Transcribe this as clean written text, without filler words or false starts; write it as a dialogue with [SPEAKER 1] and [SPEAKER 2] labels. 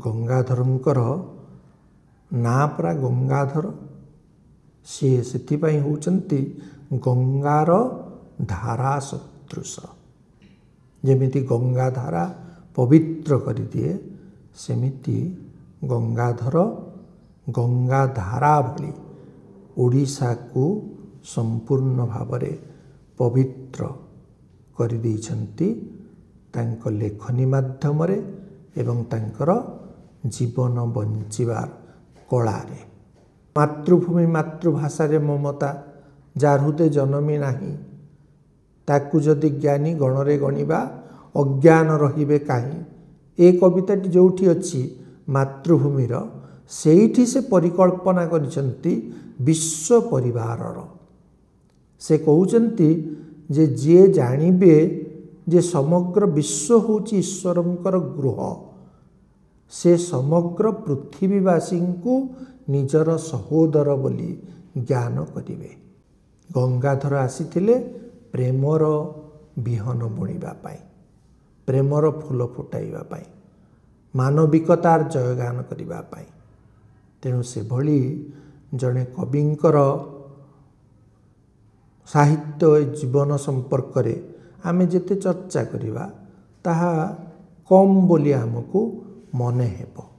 [SPEAKER 1] गंगाधरंकर ना परा गंगाधर सी से होचंती गंगार धारा सदृश जेमिति गंगाधारा पवित्र कर दिए सेमिति गंगाधर गंगाधारा भली ओडिशा को संपूर्ण भावरे पवित्र कर देइछंती तांको लेखनी माध्यम रे एवं तांकर जीवन बंचिबार कला रे। मातृभूमि मातृभाषा रे ममता जार हृदय जन्मी नाही ताकू जदि ज्ञानी गणरे गणिबा अज्ञान रहिबे काहीं ए कविताटी जोठी अछि मातृभूमिर सेठी से परिकल्पना करिसंती विश्व परिवारर से कहउचंती जे जे जानिबे जे समग्र विश्व होची ईश्वरंकर गृह से समग्र पृथ्वीवासी को निजर सहोदर बोली ज्ञान करिवे। गंगाधर आसीथिले प्रेमर विहन बुणिबा पाई प्रेमर फूल फुटाइबा पाई मानविकतार जयगान करिबा पाई। तेणु से भली जड़े कविंकर साहित्य जीवन संपर्क रे आमे जेते चर्चा करिबा ताहा कम बोली हमको मने हेबो।